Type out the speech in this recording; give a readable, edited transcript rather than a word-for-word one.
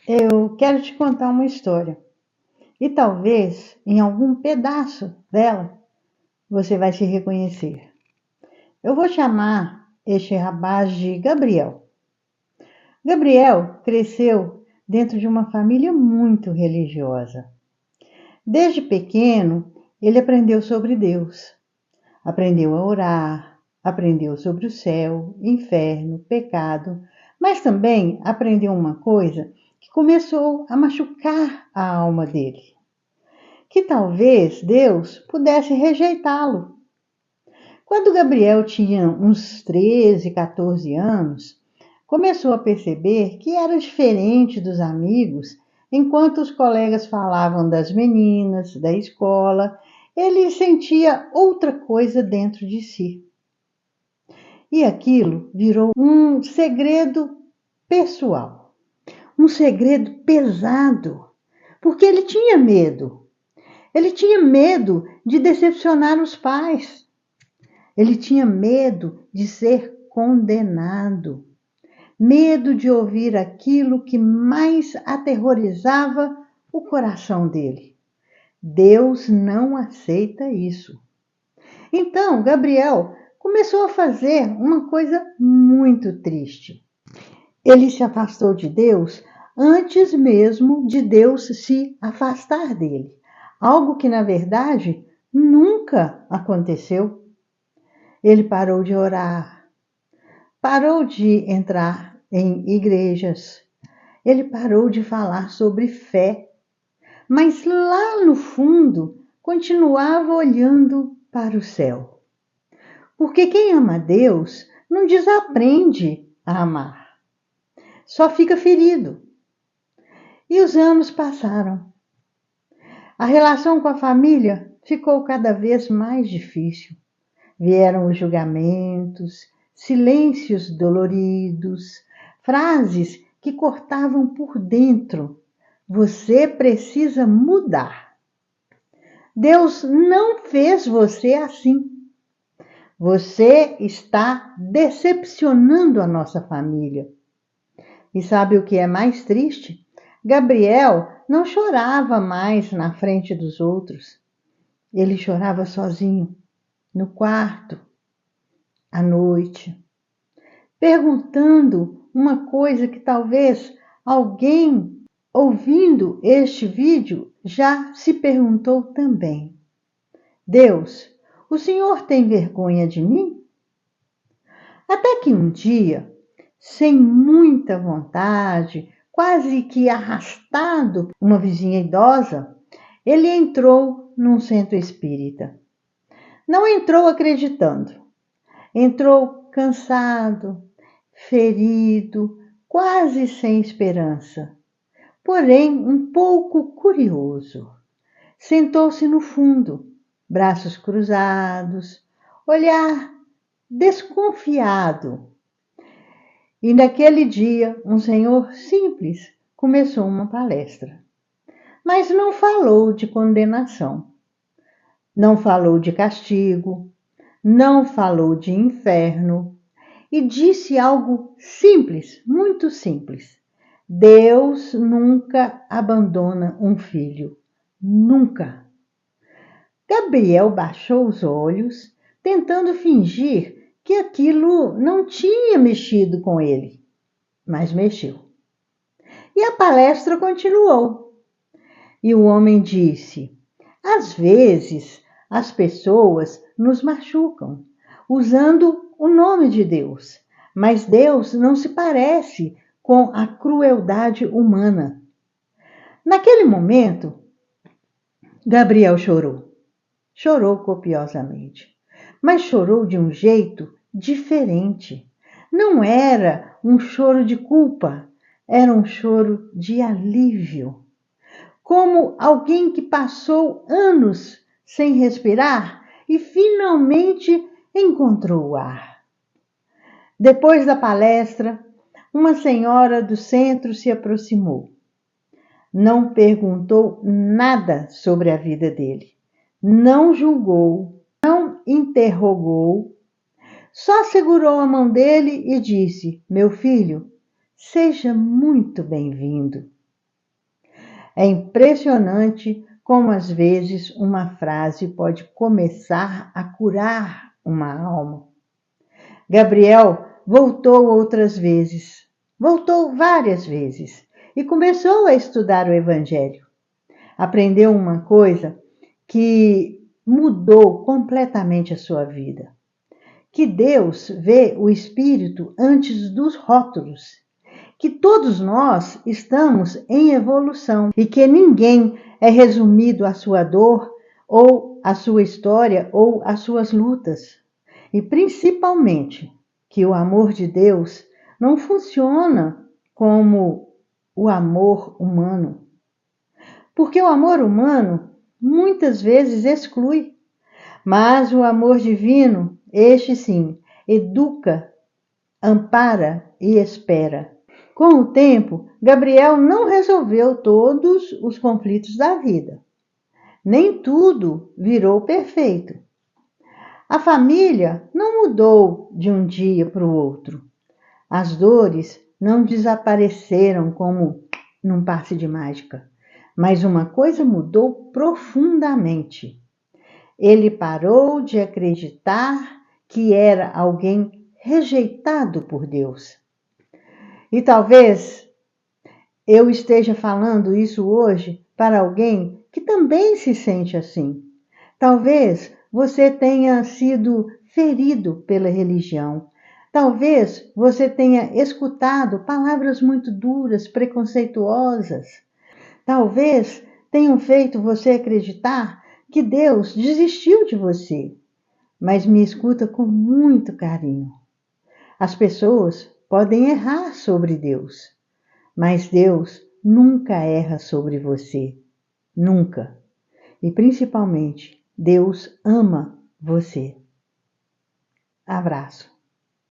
Eu quero te contar uma história e talvez em algum pedaço dela você vai se reconhecer. Eu vou chamar este rapaz de Gabriel. Gabriel cresceu dentro de uma família muito religiosa. Desde pequeno, ele aprendeu sobre Deus, aprendeu a orar, aprendeu sobre o céu, inferno, pecado, mas também aprendeu uma coisa que começou a machucar a alma dele, que talvez Deus pudesse rejeitá-lo. Quando Gabriel tinha uns 13, 14 anos, começou a perceber que era diferente dos amigos. Enquanto os colegas falavam das meninas, da escola, ele sentia outra coisa dentro de si. E aquilo virou um segredo pessoal, um segredo pesado, porque ele tinha medo. Ele tinha medo de decepcionar os pais. Ele tinha medo de ser condenado. Medo de ouvir aquilo que mais aterrorizava o coração dele. Deus não aceita isso. Então, Gabriel começou a fazer uma coisa muito triste. Ele se afastou de Deus antes mesmo de Deus se afastar dele. Algo que, na verdade, nunca aconteceu. Ele parou de orar, parou de entrar em igrejas, ele parou de falar sobre fé, mas lá no fundo continuava olhando para o céu. Porque quem ama Deus não desaprende a amar, só fica ferido. E os anos passaram. A relação com a família ficou cada vez mais difícil. Vieram os julgamentos, silêncios doloridos, frases que cortavam por dentro. Você precisa mudar. Deus não fez você assim. Você está decepcionando a nossa família. E sabe o que é mais triste? Gabriel não chorava mais na frente dos outros. Ele chorava sozinho, no quarto, à noite, perguntando uma coisa que talvez alguém ouvindo este vídeo já se perguntou também. Deus, o Senhor tem vergonha de mim? Até que um dia, sem muita vontade, quase que arrastado por uma vizinha idosa, ele entrou num centro espírita. Não entrou acreditando, entrou cansado, ferido, quase sem esperança, porém um pouco curioso. Sentou-se no fundo, braços cruzados, olhar desconfiado. E naquele dia, um senhor simples começou uma palestra. Mas não falou de condenação, não falou de castigo, não falou de inferno e disse algo simples, muito simples. Deus nunca abandona um filho, nunca. Gabriel baixou os olhos, tentando fingir que aquilo não tinha mexido com ele, mas mexeu. E a palestra continuou. E o homem disse: às vezes as pessoas nos machucam, usando o nome de Deus, mas Deus não se parece com a crueldade humana. Naquele momento, Gabriel chorou. Chorou copiosamente, mas chorou de um jeito diferente. Não era um choro de culpa, era um choro de alívio. Como alguém que passou anos sem respirar e finalmente encontrou o ar. Depois da palestra, uma senhora do centro se aproximou. Não perguntou nada sobre a vida dele. Não julgou, não interrogou, só segurou a mão dele e disse: meu filho, seja muito bem-vindo. É impressionante como às vezes uma frase pode começar a curar uma alma. Gabriel voltou outras vezes, voltou várias vezes e começou a estudar o Evangelho. Aprendeu uma coisa que mudou completamente a sua vida. Que Deus vê o espírito antes dos rótulos, que todos nós estamos em evolução e que ninguém é resumido à sua dor ou à sua história ou às suas lutas. E principalmente que o amor de Deus não funciona como o amor humano. Porque o amor humano muitas vezes exclui, mas o amor divino, este sim, educa, ampara e espera. Com o tempo, Gabriel não resolveu todos os conflitos da vida. Nem tudo virou perfeito. A família não mudou de um dia para o outro. As dores não desapareceram como num passe de mágica. Mas uma coisa mudou profundamente. Ele parou de acreditar que era alguém rejeitado por Deus. E talvez eu esteja falando isso hoje para alguém que também se sente assim. Talvez você tenha sido ferido pela religião. Talvez você tenha escutado palavras muito duras, preconceituosas. Talvez tenham feito você acreditar que Deus desistiu de você. Mas me escuta com muito carinho. As pessoas podem errar sobre Deus, mas Deus nunca erra sobre você. Nunca. E principalmente, Deus ama você. Abraço.